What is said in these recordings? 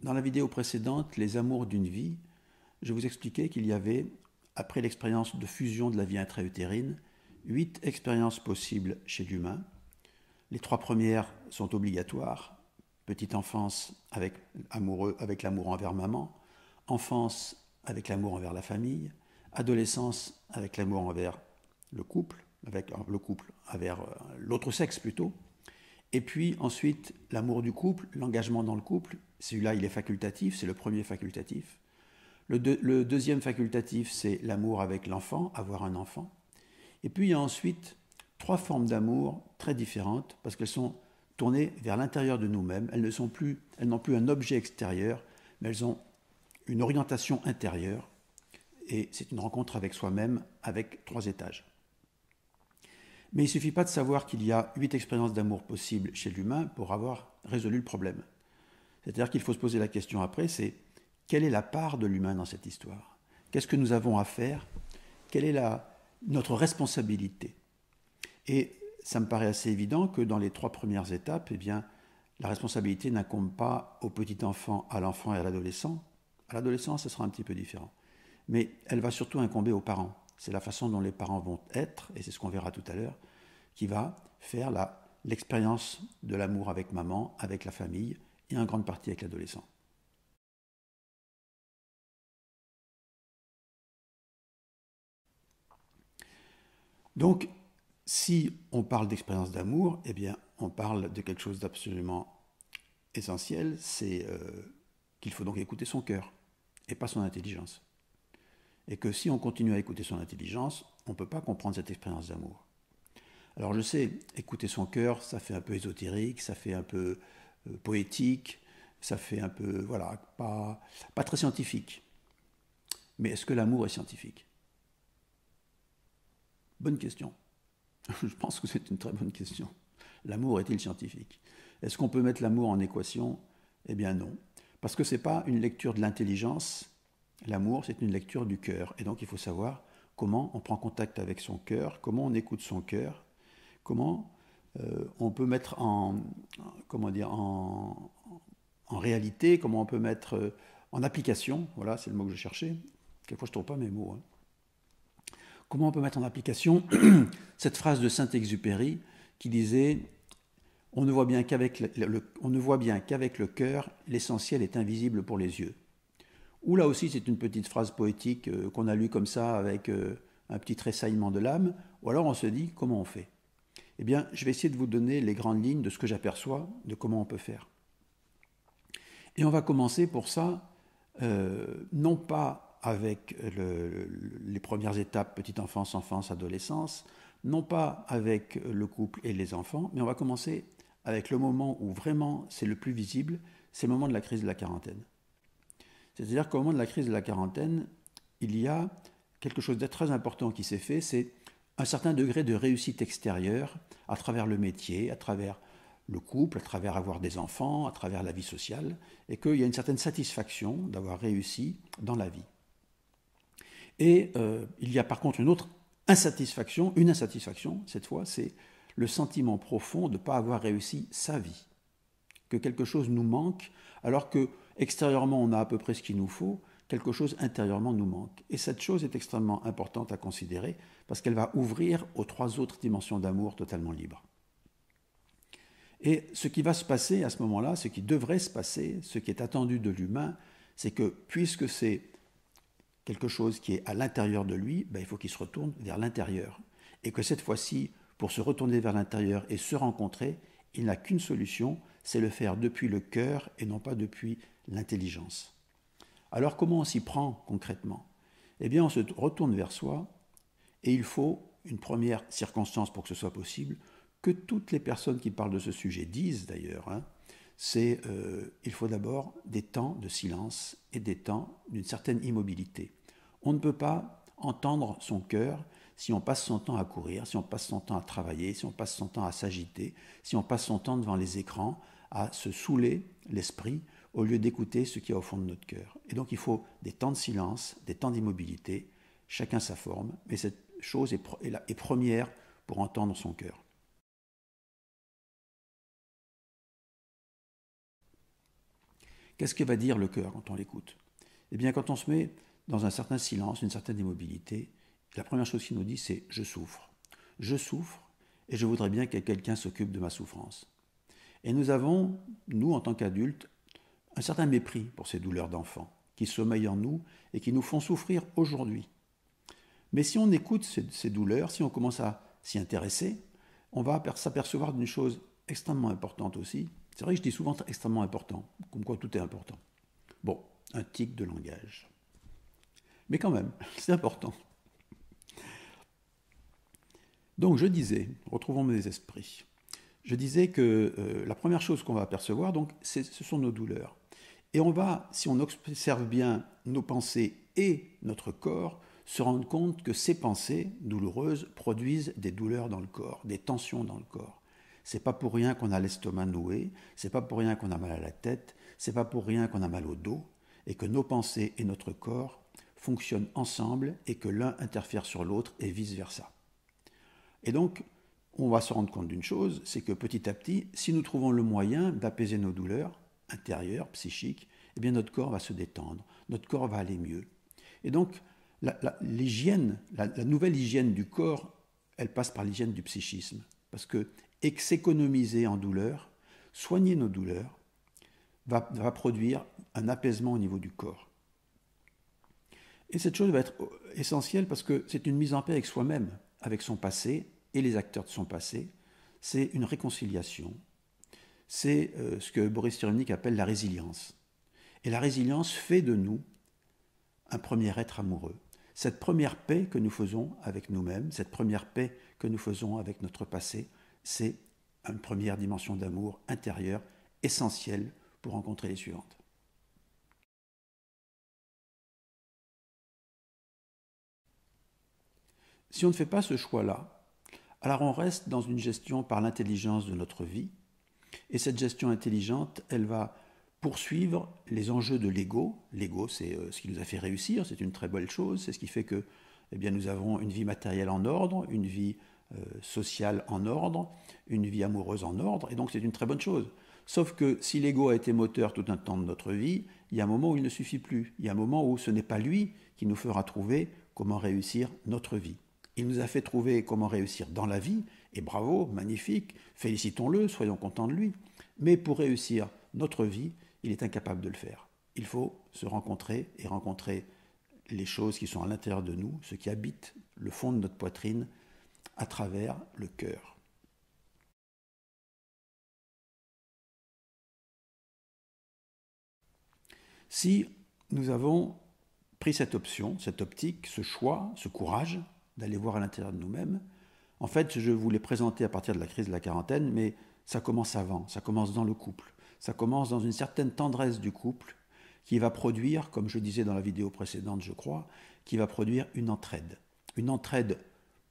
Dans la vidéo précédente, Les amours d'une vie, je vous expliquais qu'il y avait, après l'expérience de fusion de la vie intra-utérine, 8 expériences possibles chez l'humain. Les 3 premières sont obligatoires. Petite enfance avec l'amour envers maman, enfance avec l'amour envers la famille, adolescence avec l'amour envers le couple, envers l'autre sexe plutôt, et puis ensuite l'amour du couple, l'engagement dans le couple. Celui-là, il est facultatif, c'est le premier facultatif. Le deuxième facultatif, c'est l'amour avec l'enfant, avoir un enfant. Et puis il y a ensuite 3 formes d'amour très différentes, parce qu'elles sont tournées vers l'intérieur de nous-mêmes. Elles n'ont plus un objet extérieur, mais elles ont une orientation intérieure. Et c'est une rencontre avec soi-même avec 3 étages. Mais il ne suffit pas de savoir qu'il y a 8 expériences d'amour possibles chez l'humain pour avoir résolu le problème. C'est-à-dire qu'il faut se poser la question après, c'est quelle est la part de l'humain dans cette histoire? Qu'est-ce que nous avons à faire? Quelle est notre responsabilité? Et ça me paraît assez évident que dans les 3 premières étapes, eh bien, la responsabilité n'incombe pas au petit enfant, à l'enfant et à l'adolescent. À l'adolescent, ce sera un petit peu différent. Mais elle va surtout incomber aux parents. C'est la façon dont les parents vont être, et c'est ce qu'on verra tout à l'heure, qui va faire l'expérience de l'amour avec maman, avec la famille, et en grande partie avec l'adolescent. Donc, si on parle d'expérience d'amour, eh bien, on parle de quelque chose d'absolument essentiel, c'est qu'il faut donc écouter son cœur, et pas son intelligence. Et que si on continue à écouter son intelligence, on ne peut pas comprendre cette expérience d'amour. Alors je sais, écouter son cœur, ça fait un peu ésotérique, ça fait un peu poétique, ça fait un peu, voilà, pas très scientifique. Mais est-ce que l'amour est scientifique? Bonne question. Je pense que c'est une très bonne question. L'amour est-il scientifique? Est-ce qu'on peut mettre l'amour en équation? Eh bien non. Parce que ce n'est pas une lecture de l'intelligence. L'amour, c'est une lecture du cœur. Et donc il faut savoir comment on prend contact avec son cœur, comment on écoute son cœur, comment on peut mettre en réalité, comment on peut mettre en application, voilà, c'est le mot que je cherchais. Quelquefois je ne trouve pas mes mots. Hein. Comment on peut mettre en application cette phrase de Saint-Exupéry qui disait « On ne voit bien qu'avec le cœur, l'essentiel est invisible pour les yeux ». Ou là aussi, c'est une petite phrase poétique qu'on a lue comme ça avec un petit tressaillement de l'âme, ou alors on se dit « Comment on fait ?» Eh bien, je vais essayer de vous donner les grandes lignes de ce que j'aperçois, de comment on peut faire. Et on va commencer pour ça, non pas avec les premières étapes, petite enfance, enfance, adolescence, non pas avec le couple et les enfants, mais on va commencer avec le moment où vraiment c'est le plus visible, c'est le moment de la crise de la quarantaine. C'est-à-dire qu'au moment de la crise de la quarantaine, il y a quelque chose de très important qui s'est fait, c'est un certain degré de réussite extérieure à travers le métier, à travers le couple, à travers avoir des enfants, à travers la vie sociale, et qu'il y a une certaine satisfaction d'avoir réussi dans la vie. Et il y a par contre une autre insatisfaction, cette fois, c'est le sentiment profond de ne pas avoir réussi sa vie, que quelque chose nous manque, alors que extérieurement on a à peu près ce qu'il nous faut, quelque chose intérieurement nous manque. Et cette chose est extrêmement importante à considérer parce qu'elle va ouvrir aux 3 autres dimensions d'amour totalement libres. Et ce qui va se passer à ce moment-là, ce qui devrait se passer, ce qui est attendu de l'humain, c'est que puisque c'est quelque chose qui est à l'intérieur de lui, il faut qu'il se retourne vers l'intérieur. Et que cette fois-ci, pour se retourner vers l'intérieur et se rencontrer, il n'a qu'une solution, c'est le faire depuis le cœur et non pas depuis l'intelligence. Alors comment on s'y prend concrètement? Eh bien on se retourne vers soi et il faut une première circonstance pour que ce soit possible, que toutes les personnes qui parlent de ce sujet disent d'ailleurs, c'est il faut d'abord des temps de silence et des temps d'une certaine immobilité. On ne peut pas entendre son cœur si on passe son temps à courir, si on passe son temps à travailler, si on passe son temps à s'agiter, si on passe son temps devant les écrans, à se saouler l'esprit au lieu d'écouter ce qu'il y a au fond de notre cœur. Et donc il faut des temps de silence, des temps d'immobilité, chacun sa forme, mais cette chose est première pour entendre son cœur. Qu'est-ce que va dire le cœur quand on l'écoute? Eh bien, quand on se met dans un certain silence, une certaine immobilité, la première chose qu'il nous dit, c'est « je souffre ». Je souffre et je voudrais bien que quelqu'un s'occupe de ma souffrance. Et nous avons, nous en tant qu'adultes, un certain mépris pour ces douleurs d'enfants qui sommeillent en nous et qui nous font souffrir aujourd'hui. Mais si on écoute ces douleurs, si on commence à s'y intéresser, on va s'apercevoir d'une chose extrêmement importante aussi. C'est vrai que je dis souvent extrêmement important, comme quoi tout est important. Bon, un tic de langage. Mais quand même, c'est important. Donc je disais, retrouvons mes esprits, je disais que la première chose qu'on va apercevoir, donc, ce sont nos douleurs. Et on va, si on observe bien nos pensées et notre corps, se rendre compte que ces pensées douloureuses produisent des douleurs dans le corps, des tensions dans le corps. C'est pas pour rien qu'on a l'estomac noué, c'est pas pour rien qu'on a mal à la tête, c'est pas pour rien qu'on a mal au dos, et que nos pensées et notre corps fonctionnent ensemble et que l'un interfère sur l'autre et vice-versa. Et donc, on va se rendre compte d'une chose, c'est que petit à petit, si nous trouvons le moyen d'apaiser nos douleurs intérieures, psychiques, eh bien notre corps va se détendre, notre corps va aller mieux. Et donc, l'hygiène, la nouvelle hygiène du corps, elle passe par l'hygiène du psychisme. Parce que s'économiser en douleur, soigner nos douleurs, va produire un apaisement au niveau du corps. Et cette chose va être essentielle parce que c'est une mise en paix avec soi-même, avec son passé et les acteurs de son passé. C'est une réconciliation. C'est ce que Boris Cyrulnik appelle la résilience. Et la résilience fait de nous un premier être amoureux. Cette première paix que nous faisons avec nous-mêmes, cette première paix que nous faisons avec notre passé, c'est une première dimension d'amour intérieur essentielle pour rencontrer les suivantes. Si on ne fait pas ce choix-là, alors on reste dans une gestion par l'intelligence de notre vie, et cette gestion intelligente, elle va poursuivre les enjeux de l'ego. L'ego, c'est ce qui nous a fait réussir, c'est une très belle chose, c'est ce qui fait que eh bien, nous avons une vie matérielle en ordre, une vie sociale en ordre, une vie amoureuse en ordre, et donc c'est une très bonne chose. Sauf que si l'ego a été moteur tout un temps de notre vie, il y a un moment où il ne suffit plus. Il y a un moment où ce n'est pas lui qui nous fera trouver comment réussir notre vie. Il nous a fait trouver comment réussir dans la vie, et bravo, magnifique, félicitons-le, soyons contents de lui. Mais pour réussir notre vie, il est incapable de le faire. Il faut se rencontrer et rencontrer les choses qui sont à l'intérieur de nous, ce qui habite le fond de notre poitrine, à travers le cœur. Si nous avons pris cette option, cette optique, ce choix, ce courage d'aller voir à l'intérieur de nous-mêmes, en fait, je vous l'ai présenté à partir de la crise de la quarantaine, mais ça commence avant, ça commence dans le couple, ça commence dans une certaine tendresse du couple qui va produire, comme je disais dans la vidéo précédente, je crois, qui va produire une entraide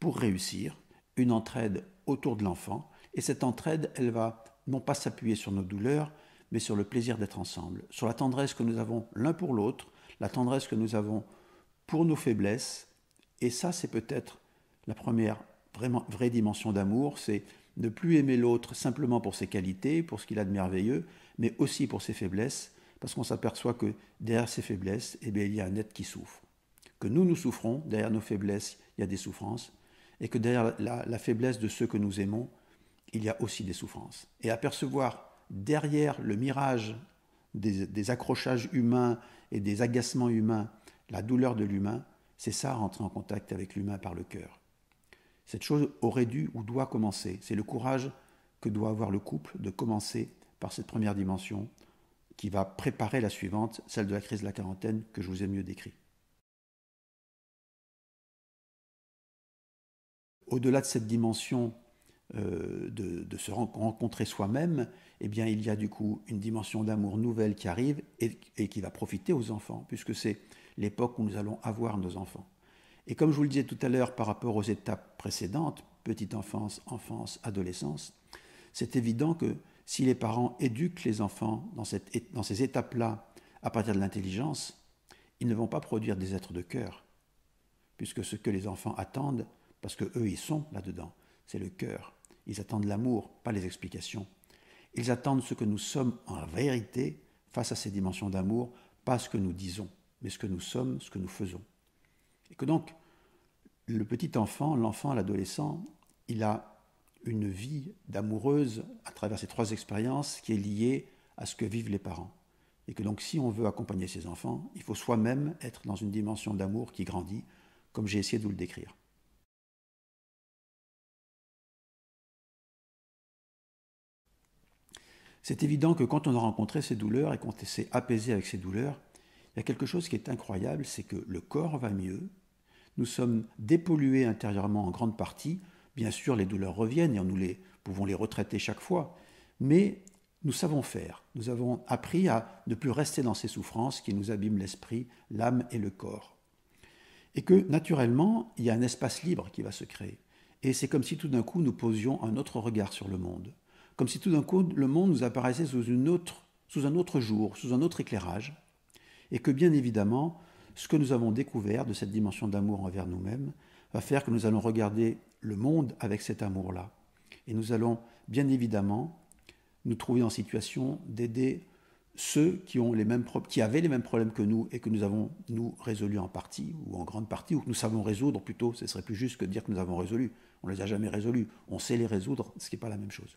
pour réussir, une entraide autour de l'enfant, et cette entraide, elle va non pas s'appuyer sur nos douleurs, mais sur le plaisir d'être ensemble, sur la tendresse que nous avons l'un pour l'autre, la tendresse que nous avons pour nos faiblesses, et ça c'est peut-être la première vraie dimension d'amour, c'est ne plus aimer l'autre simplement pour ses qualités, pour ce qu'il a de merveilleux, mais aussi pour ses faiblesses, parce qu'on s'aperçoit que derrière ces faiblesses, eh bien, il y a un être qui souffre. Que nous souffrons, derrière nos faiblesses, il y a des souffrances, et que derrière la faiblesse de ceux que nous aimons, il y a aussi des souffrances. Et apercevoir derrière le mirage des accrochages humains et des agacements humains, la douleur de l'humain, c'est ça, rentrer en contact avec l'humain par le cœur. Cette chose aurait dû ou doit commencer. C'est le courage que doit avoir le couple de commencer par cette première dimension qui va préparer la suivante, celle de la crise de la quarantaine que je vous ai mieux décrit. Au-delà de cette dimension de se rencontrer soi-même, eh bien, il y a du coup une dimension d'amour nouvelle qui arrive et qui va profiter aux enfants, puisque c'est l'époque où nous allons avoir nos enfants. Et comme je vous le disais tout à l'heure par rapport aux étapes précédentes, petite enfance, enfance, adolescence, c'est évident que si les parents éduquent les enfants dans ces étapes-là à partir de l'intelligence, ils ne vont pas produire des êtres de cœur, puisque ce que les enfants attendent, parce qu'eux ils sont là-dedans, c'est le cœur. Ils attendent l'amour, pas les explications. Ils attendent ce que nous sommes en vérité face à ces dimensions d'amour, pas ce que nous disons, mais ce que nous sommes, ce que nous faisons. Et que donc, le petit enfant, l'enfant, l'adolescent, il a une vie d'amoureuse à travers ces trois expériences qui est liée à ce que vivent les parents. Et que donc, si on veut accompagner ses enfants, il faut soi-même être dans une dimension d'amour qui grandit, comme j'ai essayé de vous le décrire. C'est évident que quand on a rencontré ces douleurs et qu'on s'est apaisé avec ces douleurs, il y a quelque chose qui est incroyable, c'est que le corps va mieux, nous sommes dépollués intérieurement en grande partie, bien sûr les douleurs reviennent et nous pouvons les retraiter chaque fois, mais nous savons faire, nous avons appris à ne plus rester dans ces souffrances qui nous abîment l'esprit, l'âme et le corps. Et que naturellement, il y a un espace libre qui va se créer. Et c'est comme si tout d'un coup nous posions un autre regard sur le monde. Comme si tout d'un coup le monde nous apparaissait sous un autre jour, sous un autre éclairage. Et que bien évidemment, ce que nous avons découvert de cette dimension d'amour envers nous-mêmes va faire que nous allons regarder le monde avec cet amour-là. Et nous allons bien évidemment nous trouver en situation d'aider ceux qui avaient les mêmes problèmes que nous et que nous avons, nous, résolus en partie, ou en grande partie, ou que nous savons résoudre plutôt. Ce serait plus juste que de dire que nous avons résolu. On ne les a jamais résolus. On sait les résoudre, ce qui n'est pas la même chose.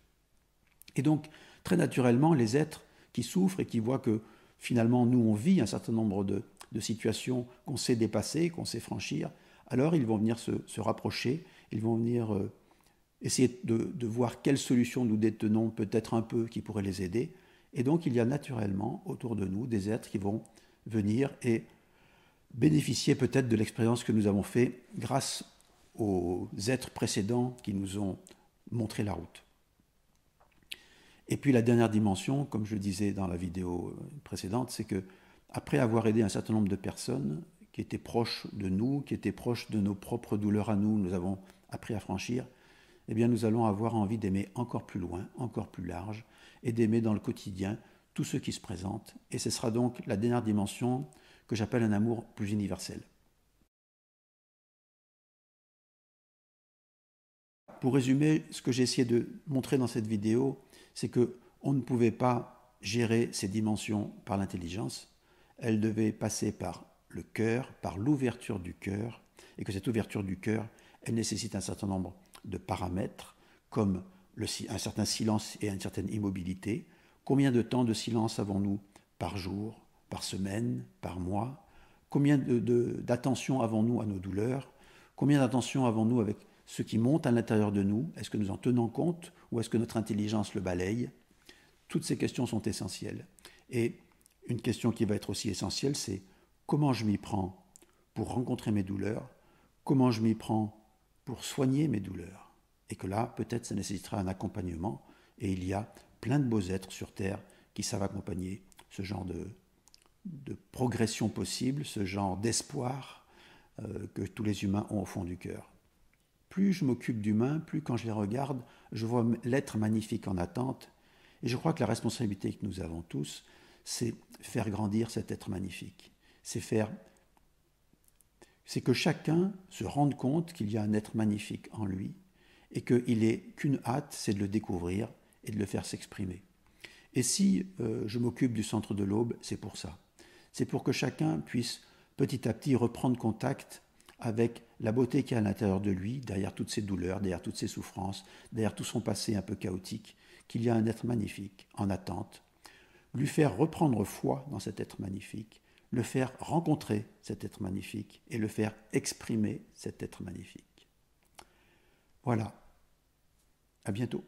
Et donc, très naturellement, les êtres qui souffrent et qui voient que finalement, nous, on vit un certain nombre de situations qu'on sait dépasser, qu'on sait franchir, alors ils vont venir se rapprocher, ils vont venir essayer de voir quelles solutions nous détenons peut-être un peu qui pourraient les aider. Et donc, il y a naturellement autour de nous des êtres qui vont venir et bénéficier peut-être de l'expérience que nous avons faite grâce aux êtres précédents qui nous ont montré la route. Et puis la dernière dimension, comme je le disais dans la vidéo précédente, c'est que après avoir aidé un certain nombre de personnes qui étaient proches de nous, qui étaient proches de nos propres douleurs à nous, nous avons appris à franchir, eh bien nous allons avoir envie d'aimer encore plus loin, encore plus large, et d'aimer dans le quotidien tous ceux qui se présentent. Et ce sera donc la dernière dimension que j'appelle un amour plus universel. Pour résumer, ce que j'ai essayé de montrer dans cette vidéo, c'est qu'on ne pouvait pas gérer ces dimensions par l'intelligence. Elles devaient passer par le cœur, par l'ouverture du cœur, et que cette ouverture du cœur, elle nécessite un certain nombre de paramètres, comme un certain silence et une certaine immobilité. Combien de temps de silence avons-nous par jour, par semaine, par mois? Combien d'attention avons-nous à nos douleurs? Combien d'attention avons-nous avec ce qui monte à l'intérieur de nous? Est-ce que nous en tenons compte ou est-ce que notre intelligence le balaye? Toutes ces questions sont essentielles. Et une question qui va être aussi essentielle, c'est comment je m'y prends pour rencontrer mes douleurs? Comment je m'y prends pour soigner mes douleurs? Et que là, peut-être, ça nécessitera un accompagnement. Et il y a plein de beaux êtres sur Terre qui savent accompagner ce genre de progression possible, ce genre d'espoir que tous les humains ont au fond du cœur. Plus je m'occupe d'humains, plus quand je les regarde, je vois l'être magnifique en attente. Et je crois que la responsabilité que nous avons tous, c'est faire grandir cet être magnifique. C'est que chacun se rende compte qu'il y a un être magnifique en lui et qu'il n'est qu'une hâte, c'est de le découvrir et de le faire s'exprimer. Et si je m'occupe du centre de l'Aube, c'est pour ça. C'est pour que chacun puisse petit à petit reprendre contact avec la beauté qu'il y a à l'intérieur de lui, derrière toutes ses douleurs, derrière toutes ses souffrances, derrière tout son passé un peu chaotique, qu'il y a un être magnifique en attente, lui faire reprendre foi dans cet être magnifique, le faire rencontrer cet être magnifique et le faire exprimer cet être magnifique. Voilà. À bientôt.